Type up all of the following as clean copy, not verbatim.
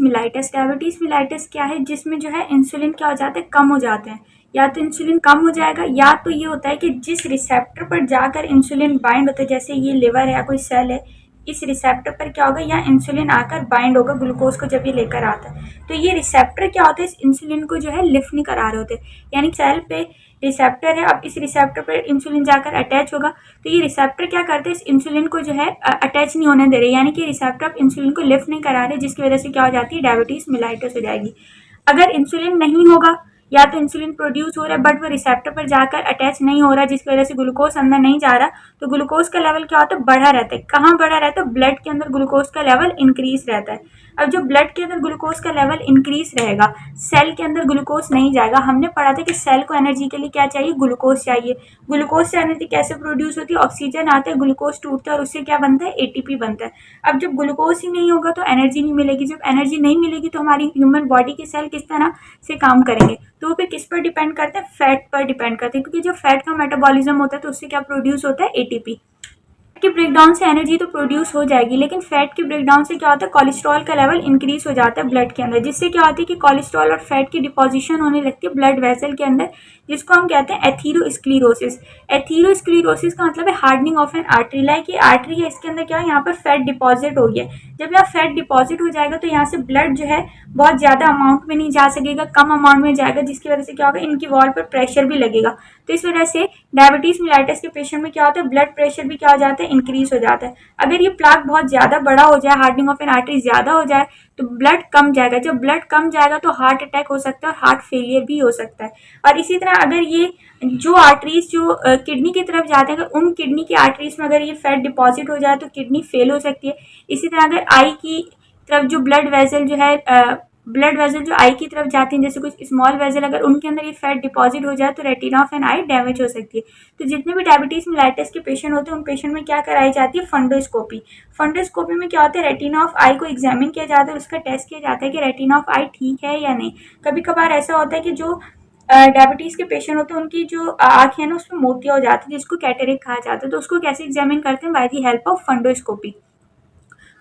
Mellitus. Diabetes mellitus क्या है, जिसमें जो है इंसुलिन क्या हो जाता है, कम हो जाते हैं। या तो इंसुलिन कम हो जाएगा, या तो ये होता है कि जिस रिसेप्टर पर जाकर इंसुलिन बाइंड होता है, जैसे ये लिवर है या कोई सेल है, इस रिसेप्टर पर क्या होगा, या इंसुलिन आकर बाइंड होगा ग्लूकोज को जब ये लेकर आता है। तो ये रिसेप्टर क्या होता है, इस इंसुलिन को जो है लिफ्ट नहीं करा रहे होते, यानी सेल पे रिसेप्टर है, अब इस रिसेप्टर पर इंसुलिन जाकर अटैच होगा, तो ये रिसेप्टर क्या करते हैं, इस इंसुलिन को जो है अटैच नहीं होने दे रहे, यानी कि रिसेप्टर अब इंसुलिन को लिफ्ट नहीं करा रहे, जिसकी वजह से क्या हो जाती है, डायबिटीज मिलाइटस हो जाएगी। अगर इंसुलिन नहीं होगा, या तो इंसुलिन प्रोड्यूस हो रहा है बट वो रिसेप्टर पर जाकर अटैच नहीं हो रहा, जिसकी वजह से ग्लूकोज अंदर नहीं जा रहा, तो ग्लूकोज का लेवल क्या होता है, बढ़ा रहता है। कहाँ बढ़ा रहता है, ब्लड के अंदर ग्लूकोज का लेवल इंक्रीज रहता है। अब जो ब्लड के अंदर ग्लूकोज का लेवल इंक्रीज रहेगा, सेल के अंदर ग्लूकोज नहीं जाएगा। हमने पढ़ा था कि सेल को एनर्जी के लिए क्या चाहिए, ग्लूकोज चाहिए। ग्लूकोज से एनर्जी कैसे प्रोड्यूस होती है, ऑक्सीजन आता है, ग्लूकोज टूटता है और उससे क्या बनता है, एटीपी बनता है। अब जब ग्लूकोज ही नहीं होगा तो एनर्जी नहीं मिलेगी, जब एनर्जी नहीं मिलेगी तो हमारी ह्यूमन बॉडी के सेल किस तरह से काम करेंगे, तो फिर किस पर डिपेंड करते हैं, फैट पर डिपेंड करते हैं, क्योंकि जब फैट का मेटाबॉलिज्म होता है तो उससे क्या प्रोड्यूस होता है, एटीपी। के ब्रेकडाउन से एनर्जी तो प्रोड्यूस हो जाएगी, लेकिन फैट के ब्रेकडाउन से क्या होता है, कोलेस्ट्रॉल का लेवल इंक्रीज हो जाता है ब्लड के अंदर, जिससे क्या होती है कि कोलेस्ट्रॉल और फैट की डिपोजिशन होने लगती है ब्लड वेसल के अंदर, जिसको हम कहते हैं एथीरोस्क्लेरोसिस। एथीरोस्क्लेरोसिस का मतलब है hardening of N artery. Like ये आर्टरी है, इसके अंदर क्या है, यहाँ पर फैट डिपॉजिट हो गया। जब यहाँ फैट डिपॉजिट हो जाएगा तो यहाँ से ब्लड जो है बहुत ज़्यादा अमाउंट में नहीं जा सकेगा, कम अमाउंट में जाएगा, जिसकी वजह से क्या होगा, इनकी वॉल पर प्रेशर भी लगेगा। तो इस वजह से डायबिटीज मिलाइटिस के पेशेंट में क्या होता है, ब्लड प्रेशर भी क्या हो जाता है, इंक्रीज हो जाता है। अगर ये प्लाक बहुत ज़्यादा बड़ा हो जाए, हार्डनिंग ऑफ एन आर्टरी ज़्यादा हो जाए, तो ब्लड कम जाएगा। जब ब्लड कम जाएगा तो हार्ट अटैक हो सकता है और हार्ट फेलियर भी हो सकता है। और इसी तरह अगर ये जो आर्टरीज जो किडनी की तरफ जाते हैं, अगर उन किडनी की आर्टरीज में अगर ये फैट डिपॉजिट हो जाए तो किडनी फेल हो सकती है। इसी तरह अगर आई की तरफ जो ब्लड वेसल जो आई की तरफ जाती हैं, जैसे कुछ स्मॉल वेसल, अगर उनके अंदर ये फैट डिपॉजिट हो जाए तो retina of an eye damage हो सकती है। तो जितने भी डायबिटीज मिलाइटिस के पेशेंट होते हैं, उन पेशेंट में क्या कराई जाती है, फंडोस्कोपी। फंडोस्कोपी में क्या होता है, रेटिना ऑफ आई को एग्जामिन किया जाता है, उसका टेस्ट किया जाता है कि रेटिना ऑफ आई ठीक है या नहीं। कभी कभार ऐसा होता है कि जो डायबिटीज के पेशेंट होते हैं, उनकी जो आँख है ना, उसमें मोतिया हो जाती है, जिसको कैटरेक्ट कहा जाता है। तो उसको कैसे एग्जामिन करते हैं, by the help of fundoscopy.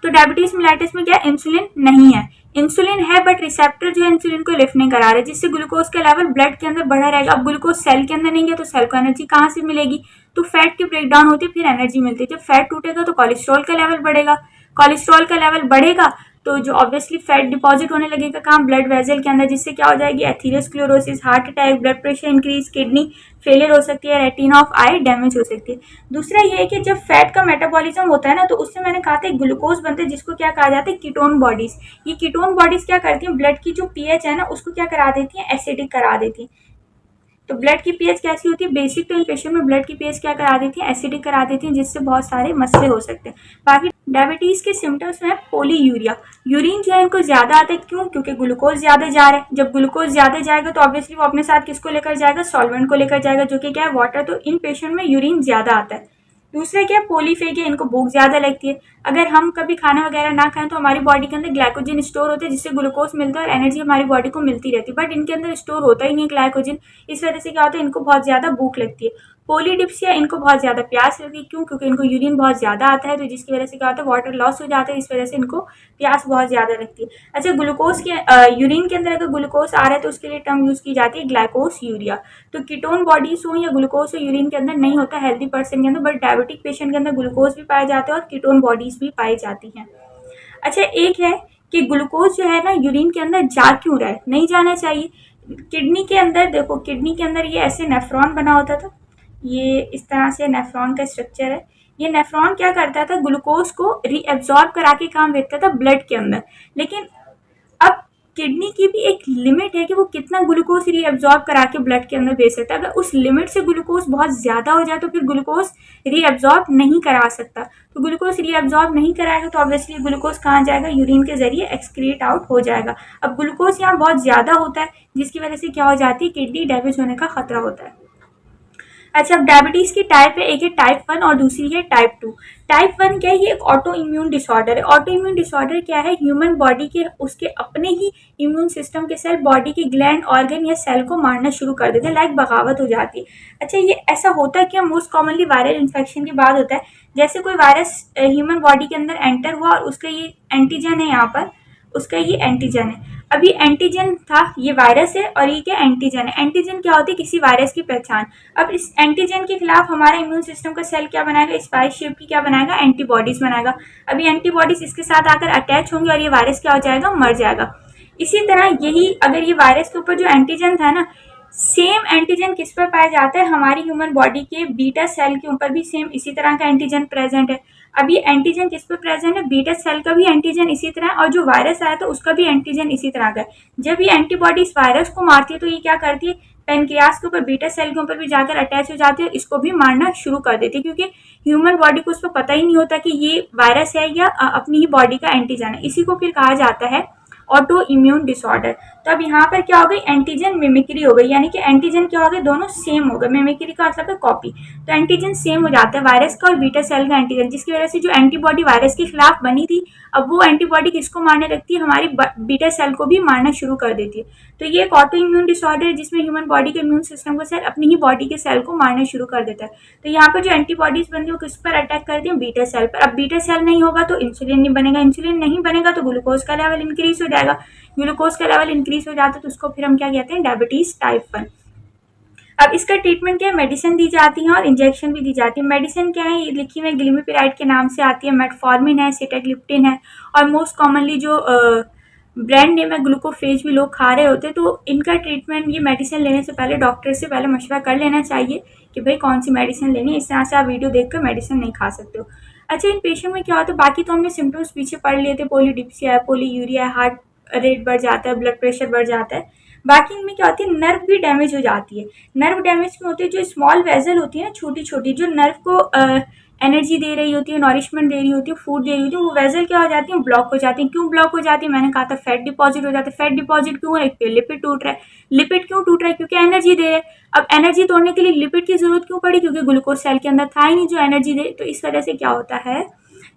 तो डायबिटीज मिलाइटिस में क्या, इंसुलिन नहीं है, इंसुलिन है बट रिसेप्टर जो है इंसुलिन को लिफ्ट नहीं करा रहे, जिससे ग्लूकोज का लेवल ब्लड के अंदर बढ़ा रहेगा। अब ग्लूकोज सेल के अंदर नहीं गया तो सेल को एनर्जी कहाँ से मिलेगी, तो फैट की ब्रेकडाउन होती है, फिर एनर्जी मिलती है। जब फैट टूटेगा तो कोलेस्ट्रॉल का लेवल बढ़ेगा, कोलेस्ट्रॉल का लेवल बढ़ेगा तो जो ऑब्वियसली फैट डिपॉजिट होने लगेगा कहाँ, ब्लड वेसल के अंदर, जिससे क्या हो जाएगी, atherosclerosis, heart attack, blood pressure increase, kidney failure हो सकती है, रेटिना ऑफ आई डैमेज हो सकती है। दूसरा ये है कि जब फैट का मेटाबॉलिज्म होता है ना, तो उससे मैंने कहा था ग्लूकोज बनते हैं, जिसको क्या कहा जाता है, कीटोन बॉडीज। ये कीटोन बॉडीज क्या करती हैं, ब्लड की जो पीएच है ना, उसको क्या करा देती है, एसिडिक करा देती है। तो ब्लड की पीएच कैसी होती है, बेसिक तो इन पेशेंट में ब्लड की पीएच क्या करा देती है, एसिडिक करा देती है, जिससे बहुत सारे मसले हो सकते हैं। बाकी डायबिटीज के सिम्टम्स में पोलीयूरिया, यूरिन जो है इनको ज्यादा आता है, क्यों, क्योंकि ग्लूकोज ज्यादा जा रहा है। जब ग्लूकोज ज्यादा जाएगा तो ऑब्वियसली वो अपने साथ किसको लेकर जाएगा, सॉल्वेंट को लेकर जाएगा, जो कि क्या है, वाटर। तो इन पेशेंट में यूरिन ज्यादा आता है। दूसरा क्या, पोलीफेगिया, इनको भूख ज्यादा लगती है। अगर हम कभी खाना वगैरह ना खाएं तो हमारी बॉडी के अंदर ग्लाइकोजन स्टोर होता है, जिससे ग्लूकोज मिलता है और एनर्जी हमारी बॉडी को मिलती रहती है, बट इनके अंदर स्टोर होता ही नहीं ग्लाइकोजन। इस वजह से क्या होता है, इनको बहुत ज्यादा भूख लगती है। पोलीडिप्सिया, इनको बहुत ज्यादा प्यास लगती है, क्यों, क्योंकि इनको यूरिन बहुत ज्यादा आता है, तो जिसकी वजह से क्या होता है, वाटर लॉस हो जाता है, इस वजह से इनको प्यास बहुत ज्यादा लगती है। अच्छा, ग्लूकोज के यूरिन के अंदर अगर ग्लूकोज आ रहा है तो उसके लिए टर्म यूज की जाती है ग्लाइकोस यूरिया। तो कीटोन बॉडीज हो या ग्लूकोज हो, यूरिन के अंदर नहीं होता हेल्दी पर्सन के अंदर, बट डायबिटिक पेशेंट के अंदर ग्लूकोज भी पाए जाते हैं और कीटोन बॉडीज भी पाई जाती हैं। अच्छा, एक है कि ग्लूकोज जो है ना यूरिन के अंदर जा क्यों रहा है, नहीं जाना चाहिए। किडनी के अंदर देखो, किडनी के अंदर ये ऐसे नेफ्रॉन बना होता था, ये इस तरह से नेफ्रॉन का स्ट्रक्चर है। ये नेफ्रॉन क्या करता था, ग्लूकोज को रीएब्जॉर्ब करा के काम देता था ब्लड के अंदर। लेकिन अब किडनी की भी एक लिमिट है कि वो कितना ग्लूकोज रीएब्जॉर्ब करा के ब्लड के अंदर दे सकता है। अगर उस लिमिट से ग्लूकोज बहुत ज़्यादा हो जाए तो फिर ग्लूकोज रीएब्जॉर्ब नहीं करा सकता। तो ग्लूकोज रीएब्जॉर्ब नहीं कराएगा तो ऑब्वियसली ग्लूकोज कहाँ जाएगा, यूरिन के जरिए एक्सक्रीट आउट हो जाएगा। अब ग्लूकोज यहाँ बहुत ज़्यादा होता है, जिसकी वजह से क्या हो जाती है, किडनी डैमेज होने का खतरा होता है। अच्छा, अब डायबिटीज की टाइप है, एक है टाइप 1 और दूसरी है टाइप 2। टाइप 1 क्या है, ये एक ऑटो इम्यून डिसऑर्डर है। ऑटो इम्यून डिसऑर्डर क्या है, ह्यूमन बॉडी के उसके अपने ही इम्यून सिस्टम के सेल बॉडी के ग्लैंड, ऑर्गन या सेल को मारना शुरू कर देते हैं, लाइक बगावत हो जाती है। अच्छा, ये ऐसा होता है कि मोस्ट कॉमनली वायरल इन्फेक्शन के बाद होता है। जैसे कोई वायरस ह्यूमन बॉडी के अंदर एंटर हुआ और उसका ये एंटीजन है यहाँ पर, उसका ये एंटीजन है। अब ये एंटीजन था, ये वायरस है, और ये क्या एंटीजन है। एंटीजन क्या होती है, किसी वायरस की पहचान। अब इस एंटीजन के खिलाफ हमारा इम्यून सिस्टम का सेल क्या बनाएगा, स्पाइक शेप की क्या बनाएगा, एंटीबॉडीज बनाएगा। अब ये एंटीबॉडीज इसके साथ आकर अटैच होंगे और ये वायरस क्या हो जाएगा, मर जाएगा। इसी तरह यही अगर ये वायरस के ऊपर जो एंटीजन था ना, सेम एंटीजन किस पर पाया जाता है, हमारी ह्यूमन बॉडी के बीटा सेल के ऊपर भी सेम इसी तरह का एंटीजन प्रेजेंट है। अब ये एंटीजन किस पर प्रेजेंट है, बीटा सेल का भी एंटीजन इसी तरह, और जो वायरस आया था उसका भी एंटीजन इसी तरह का है। जब ये एंटीबॉडी इस वायरस को मारती है तो ये क्या करती है, पेनक्रियास के ऊपर बीटा सेल के ऊपर भी जाकर अटैच हो जाती है, इसको भी मारना शुरू कर देती है, क्योंकि ह्यूमन बॉडी को उसको पता ही नहीं होता कि ये वायरस है या अपनी ही बॉडी का एंटीजन है। इसी को फिर कहा जाता है ऑटो इम्यून डिसऑर्डर। तो अब यहाँ पर क्या हो गई, एंटीजन मिमिक्री हो गई, यानी कि एंटीजन क्या हो गए, दोनों सेम हो गए। मिमिक्री का मतलब है कॉपी। तो एंटीजन सेम हो जाता है वायरस का और बीटा सेल का एंटीजन, जिसकी वजह से जो एंटीबॉडी वायरस के खिलाफ बनी थी, अब वो एंटीबॉडी किसको मारने लगती है, हमारी बीटा सेल को भी मारना शुरू कर देती है। तो ये एक ऑटो इम्यून डिसऑर्डर है, जिसमें ह्यूमन बॉडी के इम्यून सिस्टम का सेल अपनी ही बॉडी के सेल को मारना शुरू कर देता है। तो यहाँ पर जो एंटीबॉडीज बनती है वो किस पर अटैक करती है, बीटा सेल पर। अब बीटा सेल नहीं होगा तो इंसुलिन नहीं बनेगा, इंसुलिन नहीं बनेगा तो ग्लूकोज का लेवल इंक्रीज हो जाएगा, ग्लूकोज का लेवल इंक्रीज हो जाता है तो उसको फिर हम क्या कहते हैं, डायबिटीज टाइप 1। अब इसका ट्रीटमेंट क्या है, मेडिसिन दी जाती है और इंजेक्शन भी दी जाती है। मेडिसिन क्या है, ये लिखी हुई ग्लिमिपिराइड के नाम से आती है, मेटफॉर्मिन है, सिटाग्लिप्टिन है, और मोस्ट कॉमनली जो ब्रांड नेम है ग्लूकोफेज भी लोग खा रहे होते हैं। तो इनका ट्रीटमेंट, ये मेडिसिन लेने से पहले डॉक्टर से पहले मशवरा कर लेना चाहिए कि भाई कौन सी मेडिसिन लेनी है। इस तरह से आप वीडियो देखकर मेडिसिन नहीं खा सकते हो। अच्छा, इन पेशेंट में क्या होता है, बाकी तो हमने सिम्टम्स पीछे पढ़ लिए थे, पोलीडिप्सिया है, पोलीयूरिया है, हार्ट रेट बढ़ जाता है, ब्लड प्रेशर बढ़ जाता है। बाकी इनमें क्या होती है, नर्व भी डैमेज हो जाती है। नर्व डैमेज क्यों होती है, जो स्मॉल वेजल होती है ना, छोटी छोटी, जो नर्व को एनर्जी दे रही होती है, नॉरिशमेंट दे रही होती है, फूड दे रही होती है, वो वेजल क्या हो जाती है, ब्लॉक हो जाती है। क्यों ब्लॉक हो जाती है, मैंने कहा था फैट डिपॉजिट हो जाता है। फैट डिपॉजिट क्यों हो रहा है, लिपिड टूट रहा है। लिपिड क्यों टूट रहा है, क्योंकि एनर्जी दे रहे हैं। अब एनर्जी तोड़ने के लिए लिपिड की जरूरत क्यों पड़ी, क्योंकि ग्लूकोज सेल के अंदर था ही नहीं जो एनर्जी दे। तो इस वजह से क्या होता है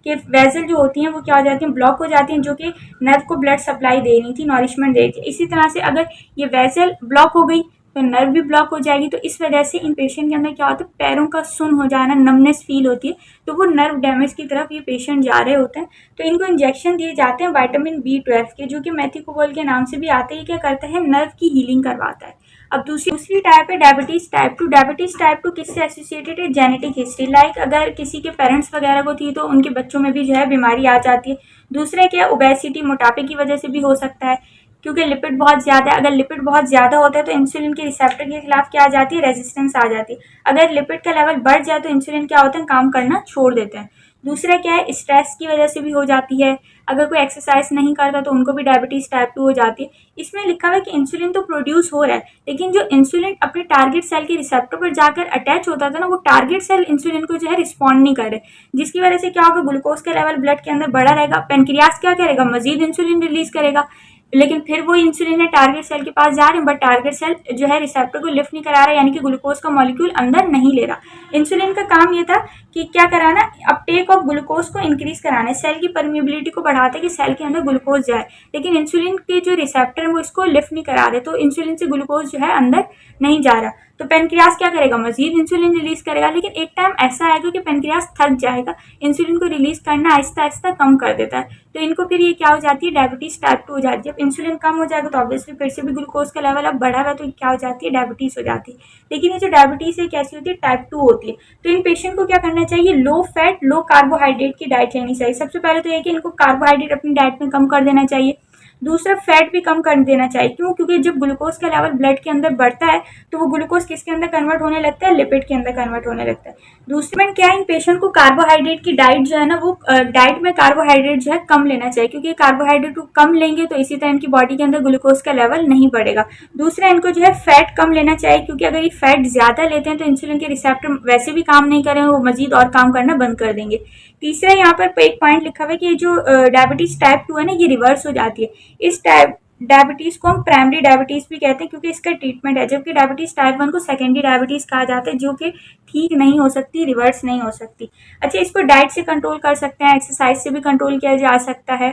कि वेजल जो होती हैं वो क्या हो जाती हैं, ब्लॉक हो जाती हैं, जो कि नर्व को ब्लड सप्लाई दे रही थी, नॉरिशमेंट दे रही थी। इसी तरह से अगर ये वेजल ब्लॉक हो गई तो नर्व भी ब्लॉक हो जाएगी। तो इस वजह से इन पेशेंट के अंदर क्या होता है, पैरों का सुन्न हो जाना, नमनेस फील होती है। तो वो नर्व डैमेज की तरफ ये पेशेंट जा रहे होते हैं। तो इनको इंजेक्शन दिए जाते हैं विटामिन B12 के, जो कि मेथिकोबोल के नाम से भी आते हैं। क्या करता है, नर्व की हीलिंग करवाता है। अब दूसरी टाइप है डायबिटीज टाइप 2। डायबिटीज टाइप 2 किससे एसोसिएटेड है, जेनेटिक हिस्ट्री। लाइक अगर किसी के पेरेंट्स वगैरह को थी तो उनके बच्चों में भी जो है बीमारी आ जाती है। दूसरा क्या, ओबेसिटी, मोटापे की वजह से भी हो सकता है, क्योंकि लिपिड बहुत ज़्यादा है। अगर लिपिड बहुत ज़्यादा होता है तो इंसुलिन के रिसेप्टर के खिलाफ क्या आ जाती है, रेजिस्टेंस आ जाती है। अगर लिपिड का लेवल बढ़ जाए तो इंसुलिन क्या होता है, काम करना छोड़ देते हैं। दूसरा क्या है, स्ट्रेस की वजह से भी हो जाती है। अगर कोई एक्सरसाइज नहीं करता तो उनको भी डायबिटीज टाइप 2 हो जाती है। इसमें लिखा हुआ है कि इंसुलिन तो प्रोड्यूस हो रहा है, लेकिन जो इंसुलिन अपने टारगेट सेल के रिसेप्टर पर जाकर अटैच होता था ना, वो टारगेट सेल इंसुलिन को जो है रिस्पॉन्ड नहीं कर रहे, जिसकी वजह से क्या होगा, ग्लूकोज का लेवल ब्लड के अंदर बढ़ा रहेगा। पेनक्रियास क्या करेगा, मजीद इंसुलिन रिलीज करेगा, लेकिन फिर वो इंसुलिन है टारगेट सेल के पास जा रहे हैं, बट टारगेट सेल जो है रिसेप्टर को लिफ्ट नहीं करा रहा है, यानी कि ग्लूकोज का मॉलिक्यूल अंदर नहीं ले रहा। इंसुलिन का काम ये था कि क्या कराना, अपटेक ऑफ ग्लूकोज को इंक्रीज कराना है, सेल की परमिबिलिटी को बढ़ाता है कि सेल के अंदर ग्लूकोज जाए। लेकिन इंसुलिन के जो रिसेप्टर है वो इसको लिफ्ट नहीं करा रहे, तो इंसुलिन से ग्लूकोज जो है अंदर नहीं जा रहा। तो पेनक्रियास क्या करेगा, मजीद इंसुलिन रिलीज करेगा, लेकिन एक टाइम ऐसा आएगा कि पेनक्रियास थक जाएगा, इंसुलिन को रिलीज करना आहिस्ता आहिस्ता कम कर देता है। तो इनको फिर ये क्या हो जाती है, डायबिटीज टाइप 2 हो जाती है। जब इंसुलिन कम हो जाएगा तो ऑब्वियसली फिर से भी ग्लूकोज का लेवल अब बढ़ा हुआ है, तो क्या हो जाती है, डायबिटीज हो जाती है। लेकिन ये जो डायबिटीज है कैसी होती है, टाइप 2 होती है। तो इन पेशेंट को क्या करना चाहिए, लो फैट लो कार्बोहाइड्रेट की डाइट लेनी चाहिए। सबसे पहले तो ये कि इनको कार्बोहाइड्रेट अपनी डाइट में कम कर देना चाहिए। दूसरा, फैट भी कम कर देना चाहिए। क्यों, क्योंकि जब ग्लूकोज का लेवल ब्लड के अंदर बढ़ता है तो वो ग्लूकोज किसके अंदर कन्वर्ट होने लगता है, लिपिड के अंदर कन्वर्ट होने लगता है। दूसरी में क्या है, इन पेशेंट को कार्बोहाइड्रेट की डाइट जो है ना, वो डाइट में कार्बोहाइड्रेट जो है कम लेना चाहिए, क्योंकि कार्बोहाइड्रेट को कम लेंगे तो इसी तरह इनकी बॉडी के अंदर ग्लूकोज का लेवल नहीं बढ़ेगा। दूसरा, इनको जो है फैट कम लेना चाहिए, क्योंकि अगर ये फैट ज्यादा लेते हैं तो इंसुलिन के रिसेप्टर वैसे भी काम नहीं करेंगे, वो मजीद और काम करना बंद कर देंगे। तीसरा, यहाँ पर एक पॉइंट लिखा हुआ है कि ये जो डायबिटीज टाइप 2 है ना, ये रिवर्स हो जाती है। इस डायबिटीज को हम प्राइमरी डायबिटीज भी कहते हैं, क्योंकि इसका ट्रीटमेंट है। जबकि डायबिटीज टाइप 1 को सेकेंडरी डायबिटीज कहा जाता है, जो कि ठीक नहीं हो सकती, रिवर्स नहीं हो सकती। अच्छा, इसको डाइट से कंट्रोल कर सकते हैं, एक्सरसाइज से भी कंट्रोल किया जा सकता है।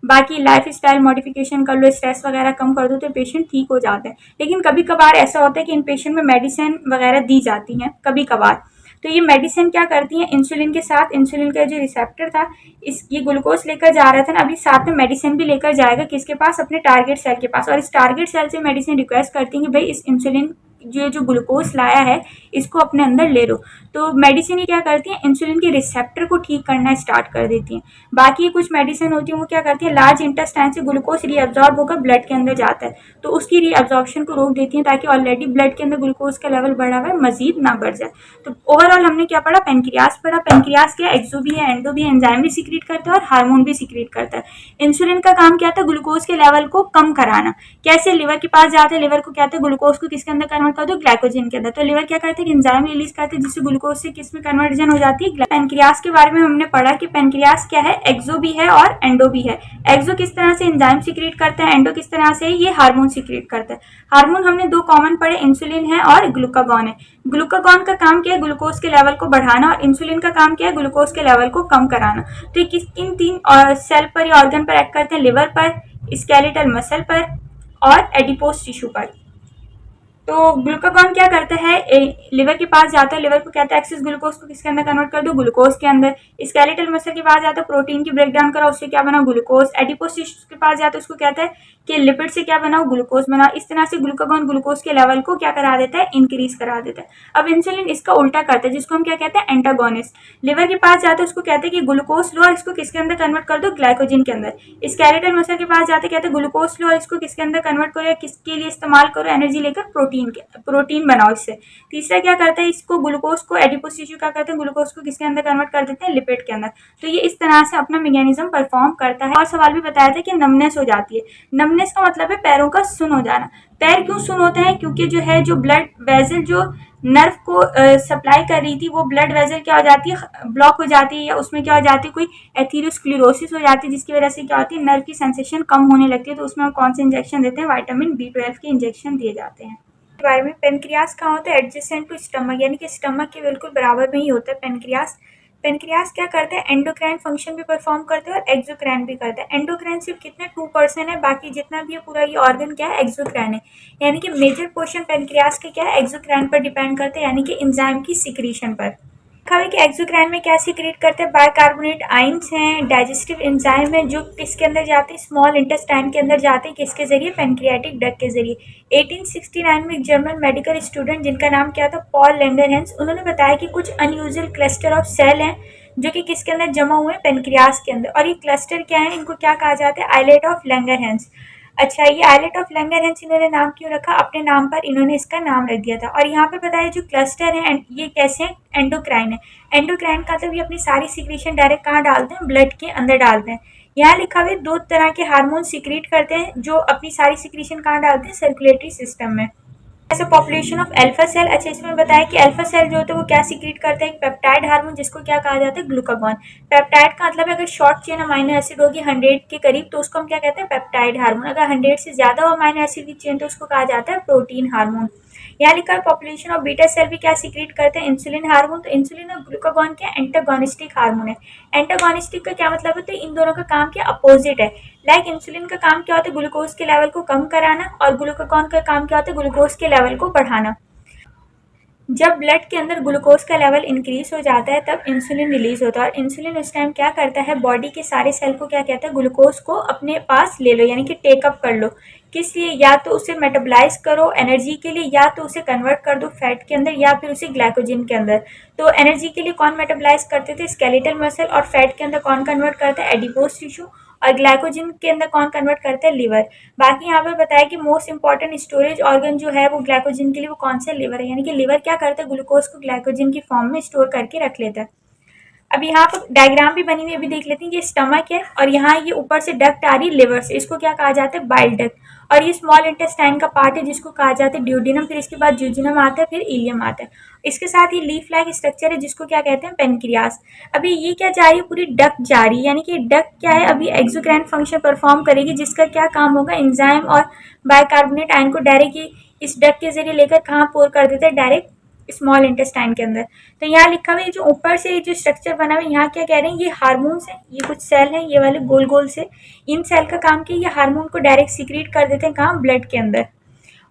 बाकी लाइफ स्टाइल मॉडिफिकेशन कर लो, स्ट्रेस वगैरह कम कर दो तो पेशेंट ठीक हो जाते हैं। लेकिन कभी कभार ऐसा होता है कि इन पेशेंट में मेडिसिन वगैरह दी जाती हैं, कभी कभार। तो ये मेडिसिन क्या करती है, इंसुलिन के साथ, इंसुलिन का जो रिसेप्टर था ये ग्लूकोज लेकर जा रहा था ना, अभी साथ में मेडिसिन भी लेकर जाएगा किसके पास, अपने टारगेट सेल के पास। और इस टारगेट सेल से मेडिसिन रिक्वेस्ट करती है कि भाई इस इंसुलिन जो ग्लूकोज लाया है इसको अपने अंदर ले लो। तो मेडिसिन ये क्या करती है, इंसुलिन के रिसेप्टर को ठीक करना स्टार्ट कर देती है। बाकी कुछ मेडिसिन होती है वो क्या करती है, लार्ज इंटेस्टाइन से ग्लूकोज रीअब्जॉर्ब होकर ब्लड के अंदर जाता है तो उसकी रीअब्जॉर्प्शन को रोक देती है ताकि ऑलरेडी ब्लड के अंदर ग्लूकोज का लेवल बढ़ा हुआ है मजीद ना बढ़ जाए। तो ओवरऑल हमने क्या पढ़ा, पेनक्रियास पढ़ा। पेनक्रियास क्या, एक्सो भी है, एंडो भी है, एंजाइम भी सीक्रेट करता है और हार्मोन भी सीक्रेट करता है। इंसुलिन का काम क्या था, ग्लूकोज के लेवल को कम कराना। कैसे, लिवर के पास जाते हैं, लिवर को क्या है, ग्लूकोज को किसके अंदर कन्वर्ट कर दो, ग्लाइकोजन के अंदर। तो लिवर क्या करते हैं, एंजाइम रिलीज करते हैं जिससे ग्लूकोज से किस में कन्वर्जन हो जाती है। पेनक्रियास के बारे में हमने पढ़ा कि पेनक्रियास क्या है, एक्सो भी है और एंडो भी है। एक्सो किस तरह से एंजाइम सीक्रेट करता है, एंडो किस तरह से ये हार्मोन सीक्रेट करता है। हार्मोन हमने दो कॉमन पढ़े, इंसुलिन है और ग्लूकागॉन है। ग्लूकागॉन का काम क्या है, ग्लूकोज के लेवल को बढ़ाना, और इंसुलिन का काम क्या है, ग्लूकोज के लेवल को कम कराना। तो ये किन तीन सेल पर या ऑर्गन पर एक्ट करते हैं, लिवर पर, स्केलेटल मसल पर और एडिपोज टिश्यू पर। तो ग्लूकागॉन क्या करता है, लिवर के पास जाता है, लिवर को कहता है एक्सेस ग्लूकोज को किसके अंदर कन्वर्ट कर दो, ग्लूकोज के अंदर। स्केलेटल मसल के पास जाता है, प्रोटीन की ब्रेकडाउन करा, उससे क्या बना, ग्लूकोज। एडिपोज टिश्यू के पास जाता है, उसको कहता है कि लिपिड से क्या बनाओ, ग्लूकोज बनाओ। इस तरह से ग्लूकागॉन ग्लूकोज के लेवल को क्या करा देता है, इंक्रीज करा देता है। अब इंसुलिन इसका उल्टा करता है जिसको हम क्या कहते हैं, एंटागोनिस्ट। लिवर के पास जाते हैं, उसको कहते हैं कि ग्लूकोज लो और इसको किसके अंदर कन्वर्ट कर दो, ग्लाइकोजन के अंदर। स्केलेटल मसल के पास जाते कहते हैं ग्लूकोज लो और इसको किसके अंदर कन्वर्ट करो, या किसके लिए इस्तेमाल करो, एनर्जी लेकर प्रोटीन बनाओ इससे। तीसरा क्या करता है, इसको ग्लूकोज को, एडिपोज टिश्यू क्या करते हैं, ग्लूकोज को किसके अंदर कन्वर्ट कर देते हैं, लिपिड के अंदर। तो ये इस तरह से अपना मैकेनिज्म परफॉर्म करता है। और सवाल भी बताया था कि नमनेस हो जाती है। नमनेस का मतलब है पैरों का सुन हो जाना। पैर क्यों सुन होते हैं, क्योंकि जो है जो ब्लड वेजल जो नर्व को सप्लाई कर रही थी वो ब्लड वेजल क्या हो जाती है, ब्लॉक हो जाती है, या उसमें क्या हो जाती है, कोई एथेरोस्क्लेरोसिस हो जाती है जिसकी वजह से क्या होती है, नर्व की सेंसेशन कम होने लगती है। तो उसमें हम कौन से इंजेक्शन देते हैं, विटामिन B12 के इंजेक्शन दिए जाते हैं। बारे में पेनक्रियास कहाँ होता है, एडजेसेंट टू स्टमक, यानी कि स्टमक के बिल्कुल बराबर में ही होता है पेनक्रियास। पेनक्रियास क्या करते हैं, एंडोक्राइन फंक्शन भी परफॉर्म करते हैं और एक्सोक्राइन भी करते हैं। एंडोक्राइन सिर्फ कितने 2% है, बाकी जितना भी है पूरा ये ऑर्गन क्या है, एक्सोक्राइन है। यानी कि मेजर पोर्शन पेनक्रियास के क्या है, एक्सोक्राइन पर डिपेंड करते हैं, यानी कि एंजाइम की सिक्रीशन पर। देखा कि एक्सोक्राइन में क्या सीक्रेट करते हैं, बाइकार्बोनेट आइंस हैं, डाइजेस्टिव एंजाइम है जो किसके अंदर जाते हैं, स्मॉल इंटेस्टाइन के अंदर जाते हैं, किसके जरिए, पेनक्रियाटिक डक्ट के जरिए। 1869 में एक जर्मन मेडिकल स्टूडेंट जिनका नाम क्या था, पॉल लैंगरहैंस, उन्होंने बताया कि कुछ अनयूजुअल क्लस्टर ऑफ सेल हैं जो कि किसके अंदर जमा हुए हैं, पेनक्रियास के अंदर। और ये क्लस्टर क्या है, इनको क्या कहा जाता है, आइलेट ऑफ लैंगरहैंस। अच्छा, ये आइलेट ऑफ लैंगरहैंस इन्होंने नाम क्यों रखा, अपने नाम पर इन्होंने इसका नाम रख दिया था। और यहाँ पर बताया जो क्लस्टर है ये कैसे हैं, एंडोक्राइन है। एंडोक्राइन का मतलब ये अपनी सारी सिक्रीशन डायरेक्ट कहाँ डालते हैं, ब्लड के अंदर डालते हैं। यहाँ लिखा हुआ है दो तरह के हार्मोन सीक्रेट करते हैं जो अपनी सारी सिक्रीशन कहाँ डालते हैं, सर्कुलेटरी सिस्टम में। ऐसा पॉपुलेशन ऑफ अल्फा सेल। अच्छा, इसमें बताया कि अल्फा सेल जो होता है वो क्या सीक्रेट करता है, एक पेप्टाइड हार्मोन जिसको क्या कहा जाता है, ग्लूकागॉन। पेप्टाइड का मतलब है अगर शॉर्ट चेन अमाइनो एसिड होगी 100 के करीब तो उसको हम क्या कहते हैं, पेप्टाइड हार्मोन। अगर 100 से ज्यादा हो अमाइनो एसिड की चेन तो उसको कहा जाता है प्रोटीन हार्मोन। यहाँ लिखा है पॉपुलेशन ऑफ बीटा सेल भी क्या सीक्रेट करते हैं, इंसुलिन हार्मोन। तो इंसुलिन और ग्लूकागॉन क्या एंटागोनिस्टिक हार्मोन है। एंटागोनिस्टिक का क्या मतलब होता है, इन दोनों का काम क्या अपोजिट है। लाइक इंसुलिन का काम क्या होता है, ग्लूकोज के लेवल को कम कराना, और ग्लूकागॉन का काम क्या होता है, ग्लूकोज के लेवल को बढ़ाना। जब ब्लड के अंदर ग्लूकोज का लेवल इंक्रीज हो जाता है तब इंसुलिन रिलीज होता है, और इंसुलिन उस टाइम क्या करता है, बॉडी के सारे सेल को क्या कहता है, ग्लूकोज को अपने पास ले लो, यानी कि टेकअप कर लो। किस लिए, या तो उसे मेटाबोलाइज करो एनर्जी के लिए, या तो उसे कन्वर्ट कर दो फैट के अंदर, या फिर उसे ग्लाइकोजन के अंदर। तो एनर्जी के लिए कौन मेटाबोलाइज करते थे, स्केलेटल मसल, और फैट के अंदर कौन कन्वर्ट करता है, एडिपोज टिश्यू, और ग्लाइकोजन के अंदर कौन कन्वर्ट करता है, लिवर। बाकी यहाँ पर बताया कि मोस्ट इंपॉर्टेंट स्टोरेज ऑर्गन जो है वो ग्लाइकोजन के लिए वो कौन सा, लिवर है। यानी कि लिवर क्या करता है, ग्लूकोज को ग्लाइकोजन की फॉर्म में स्टोर करके रख लेता है। अब यहाँ पर डायग्राम भी बनी हुई अभी देख लेते हैं। ये स्टमक है और यहाँ ये ऊपर से डक्ट आ रही है लिवर से, इसको क्या कहा जाता है, बाइल डक्ट। और ये स्मॉल इंटेस्टाइन का पार्ट है जिसको कहा जाता है ड्यूडेनम, फिर इसके बाद ज्यूजिनम आता है, फिर इलियम आता है। इसके साथ ये लीफ लाइक स्ट्रक्चर है जिसको क्या कहते हैं, पेनक्रियास। अभी ये क्या जा रही है, पूरी डक्ट जा रही है, यानी कि डक्ट क्या है, अभी एक्सोक्राइन फंक्शन परफॉर्म करेगी जिसका क्या काम होगा, एंजाइम और बाइकार्बोनेट आयन को डायरेक्ट इस डक्ट के जरिए लेकर कहाँ पोर कर देते हैं, डायरेक्ट स्मॉल इंटेस्टाइन के अंदर। तो यहाँ लिखा हुआ है जो ऊपर से जो स्ट्रक्चर बना हुआ है, यहाँ क्या कह रहे हैं, ये हार्मोन्स है, ये कुछ सेल हैं ये वाले गोल गोल से। इन सेल का काम क्या, ये हार्मोन को डायरेक्ट सीक्रेट कर देते हैं कहाँ, ब्लड के अंदर।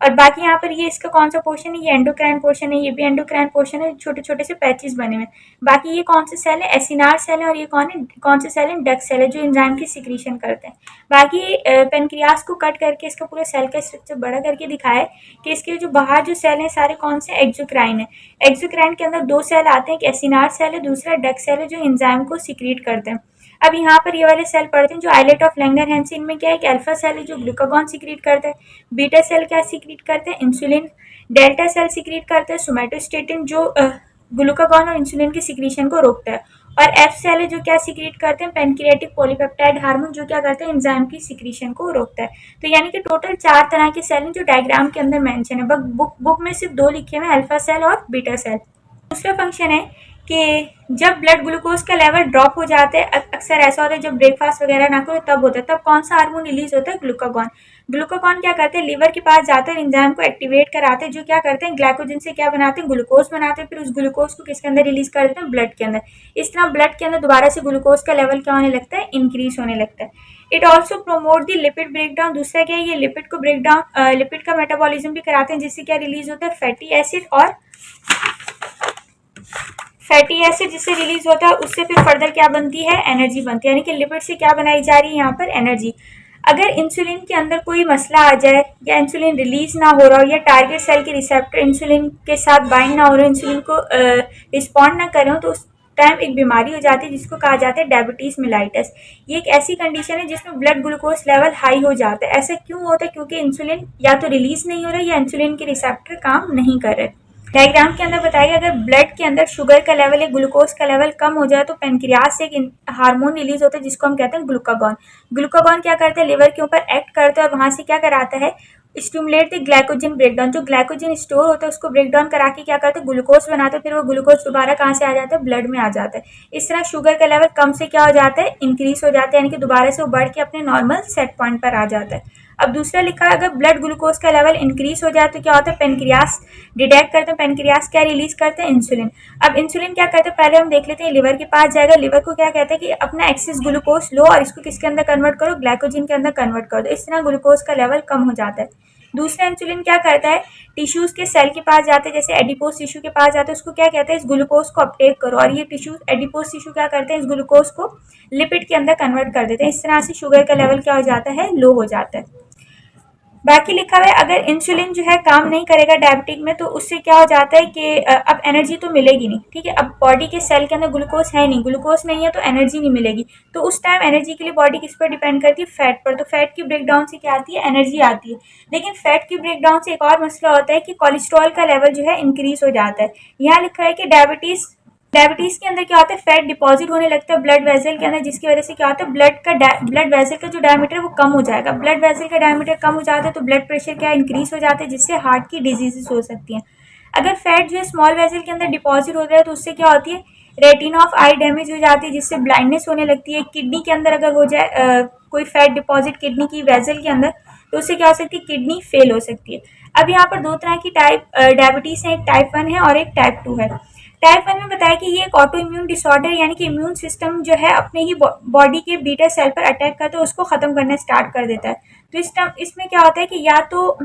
और बाकी यहाँ पर ये इसका कौन सा पोर्शन है, ये एंडोक्राइन पोर्शन है, ये भी एंडोक्राइन पोर्शन है, छोटे छोटे से पैचेस बने हुए। बाकी ये कौन से सेल है, एसिनार सेल है, और ये कौन से सेल है, डक्ट सेल है, जो एंजाइम की सिक्रीशन करते हैं। बाकी पेनक्रियास को कट करके इसका पूरा सेल का स्ट्रक्चर बड़ा करके दिखाया है कि इसके जो बाहर जो सेल हैं सारे कौन से एक्सोक्राइन है। एक्सोक्राइन के अंदर दो सेल आते हैं, एक एसिनार सेल है, दूसरा डक्ट सेल है, जो एंजाइम को सिक्रीट करते हैं। अब यहाँ पर ये वाले सेल पढ़ते हैं जो आइलेट ऑफ लैंगरहैंस। इनमें क्या है कि अल्फा सेल है जो ग्लूकागॉन सिक्रीट करता है, बीटा सेल क्या सिक्रीट करते हैं, इंसुलिन, डेल्टा सेल सिक्रीट करते हैं सोमैटोस्टेटिन जो ग्लूकागॉन और इंसुलिन की सिक्रीशन को रोकता है, और एफ सेल है जो क्या सिक्रीट करते हैं, पेनक्रियाटिक पॉलीपेप्टाइड हार्मोन, जो क्या करते हैं, एंजाइम की सिक्रीशन को रोकता है। तो यानी कि टोटल 4 तरह के सेल हैं जो डायग्राम के अंदर मेंशन है। बुक में सिर्फ 2 लिखे हुए हैं, अल्फा सेल और बीटा सेल। दूसरा फंक्शन है कि जब ब्लड ग्लूकोज का लेवल ड्रॉप हो जाता है, अक्सर ऐसा होता है जब ब्रेकफास्ट वगैरह ना करो तब होता है, तब कौन सा हार्मोन रिलीज होता है, ग्लूकागॉन। ग्लूकागॉन क्या करते हैं, लिवर के पास जाते हैं, एंजाइम को एक्टिवेट कराते हैं, जो क्या करते हैं, ग्लाइकोजन से क्या बनाते हैं, ग्लूकोज बनाते हैं, फिर उस ग्लूकोज को किसके अंदर रिलीज कर देते हैं, ब्लड के अंदर। इस तरह ब्लड के अंदर दोबारा से ग्लूकोज का लेवल क्या होने लगता है, इंक्रीज होने लगता है। It also promote the lipid breakdown. दूसरा क्या है, ये लिपिड को ब्रेकडाउन, लिपिड का मेटाबॉलिज्म भी कराते हैं, जिससे क्या रिलीज होता है, फैटी एसिड, और फैटी एसिड जिससे रिलीज होता है उससे फिर फर्दर क्या बनती है, एनर्जी बनती है। यानी कि लिपिड से क्या बनाई जा रही है यहाँ पर, एनर्जी। अगर इंसुलिन के अंदर कोई मसला आ जाए, या इंसुलिन रिलीज ना हो रहा हो, या टारगेट सेल के रिसेप्टर इंसुलिन के साथ बाइंड ना हो रहे हो, इंसुलिन को रिस्पॉन्ड ना कर रहे हो, तो उस टाइम एक बीमारी हो जाती है जिसको कहा जाता है डायबिटीज मिलाइटस। ये एक ऐसी कंडीशन है जिसमें ब्लड ग्लूकोज लेवल हाई हो जाता है। ऐसा क्यों होता है, क्योंकि इंसुलिन या तो रिलीज नहीं हो रहा है, या इंसुलिन के रिसेप्टर काम नहीं कर रहे। डायग्राम के अंदर बताया अगर ब्लड के अंदर शुगर का लेवल या ग्लूकोज का लेवल कम हो जाए तो पेनक्रियास से एक हार्मोन रिलीज होता है जिसको हम कहते हैं ग्लूकागॉन। ग्लूकागॉन क्या करते हैं, लिवर के ऊपर एक्ट करता है, और वहां से क्या कराता है, स्टिमुलेट द ग्लाइकोजन ब्रेकडाउन। जो ग्लाइकोजन स्टोर होता है उसको ब्रेकडाउन करा के क्या करते हैं, ग्लूकोज बनाते हैं, फिर वो ग्लूकोज दोबारा कहाँ से आ जाता है, ब्लड में आ जाता है। इस तरह शुगर का लेवल कम से क्या हो जाता है, इंक्रीज हो जाता है, यानी कि दोबारा से वो बढ़ के अपने नॉर्मल सेट पॉइंट पर आ जाता है। अब दूसरा लिखा है अगर ब्लड ग्लूकोज का लेवल इंक्रीज हो जाए तो क्या होता है, पेनक्रियास डिटेक्ट करते हैं, पेनक्रियास क्या रिलीज करते हैं, इंसुलिन। अब इंसुलिन क्या करते हैं, पहले हम देख लेते हैं, लिवर के पास जाएगा, लिवर को क्या कहते हैं कि अपना एक्सेस ग्लूकोज लो और इसको किसके अंदर कन्वर्ट करो, ग्लाइकोजन के अंदर कन्वर्ट कर दो। इस तरह ग्लूकोज का लेवल कम हो जाता है। दूसरा इंसुलिन क्या करता है, टिश्यूज के सेल के पास जाते हैं, जैसे एडिपोज टिश्यू के पास जाते हैं, उसको क्या कहते हैं, इस ग्लूकोज को अपटेक करो, और ये टिश्यू एडिपोज टिश्यू क्या करते हैं, इस ग्लूकोज को लिपिड के अंदर कन्वर्ट कर देते हैं। इस तरह से शुगर का लेवल क्या हो जाता है, लो हो जाता है। बाकी लिखा हुआ है अगर इंसुलिन जो है काम नहीं करेगा डायबिटिक में तो उससे क्या हो जाता है कि अब एनर्जी तो मिलेगी नहीं, ठीक है। अब बॉडी के सेल के अंदर ग्लूकोज है नहीं, ग्लूकोज नहीं है तो एनर्जी नहीं मिलेगी। तो उस टाइम एनर्जी के लिए बॉडी किस पर डिपेंड करती है, फैट पर। तो फैट की ब्रेकडाउन से क्या आती है, एनर्जी आती है। लेकिन फैट की ब्रेकडाउन से एक और मसला होता है कि कोलेस्ट्रॉल का लेवल जो है इंक्रीज हो जाता है। यहाँ लिखा है कि डायबिटीज के अंदर क्या होता है, फैट डिपॉजिट होने लगता है ब्लड वेसल के अंदर, जिसकी वजह से क्या होता है, ब्लड वेसल का जो डायमीटर है वो कम हो जाएगा। ब्लड वेसल का डायमीटर कम हो जाता है तो ब्लड प्रेशर क्या इंक्रीज हो जाता है, जिससे हार्ट की डिजीजेस हो सकती हैं। अगर फैट जो है स्मॉल वेसल के अंदर डिपॉजिट हो रहा है तो उससे क्या होती है, रेटिना ऑफ आई डैमेज हो जाती है, जिससे ब्लाइंडनेस होने लगती है। किडनी के अंदर अगर हो जाए कोई फैट डिपॉजिट किडनी की वेसल के अंदर तो उससे क्या हो सकती है, किडनी फेल हो सकती है। अब यहाँ पर 2 तरह की डायबिटीज है, एक टाइप 1 है और एक टाइप 2 है। टाइप 1 में बताया कि ये एक ऑटो इम्यून डिसऑर्डर, यानी कि इम्यून सिस्टम जो है अपने ही बॉडी के बीटा सेल पर अटैक करता है, उसको खत्म करना स्टार्ट कर देता है। तो इसमें क्या होता है कि या तो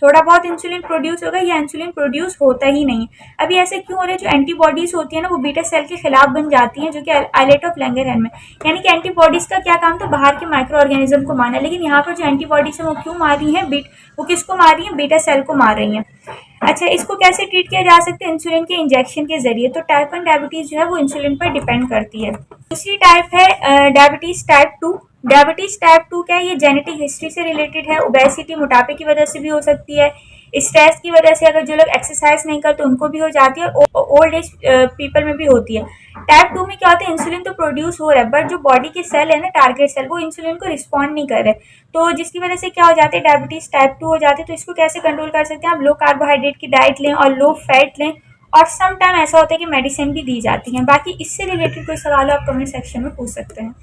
थोड़ा बहुत इंसुलिन प्रोड्यूस होगा या इंसुलिन प्रोड्यूस होता ही नहीं। अभी ऐसे क्यों हो रहा है, जो एंटीबॉडीज होती है ना वो बीटा सेल के खिलाफ बन जाती हैं, जो कि आइलेट ऑफ लैंगरहैंस में। यानी कि एंटीबॉडीज का क्या काम था, बाहर के माइक्रो ऑर्गेनिज्म को मारना, लेकिन यहाँ पर जो एंटीबॉडीज है वो क्यों मार रही है, वो किसको मार रही है, बीटा सेल को मार रही है। अच्छा, इसको कैसे ट्रीट किया जा सकता है, इंसुलिन के इंजेक्शन के जरिए। तो टाइप 1 डायबिटीज जो है वो इंसुलिन पर डिपेंड करती है। दूसरी टाइप है डायबिटीज टाइप 2। डायबिटीज टाइप 2 क्या है, ये जेनेटिक हिस्ट्री से रिलेटेड है। ओबेसिटी, मोटापे की वजह से भी हो सकती है, स्ट्रेस की वजह से, अगर जो लोग एक्सरसाइज नहीं करते उनको भी हो जाती है, और ओल्ड एज पीपल में भी होती है। टाइप 2 में क्या होता है, इंसुलिन तो प्रोड्यूस हो रहा है बट जो बॉडी के सेल है ना, टारगेट सेल, वो इंसुलिन को रिस्पॉन्ड नहीं कर रहे, तो जिसकी वजह से क्या हो जाती है, डायबिटीज टाइप 2 हो जाती है। तो इसको कैसे कंट्रोल कर सकते हैं, आप लो कार्बोहाइड्रेट की डाइट लें और लो फैट लें, और सम टाइम ऐसा होता है कि मेडिसिन भी दी जाती है। बाकी इससे रिलेटेड कोई सवाल आप कमेंट सेक्शन में पूछ सकते हैं।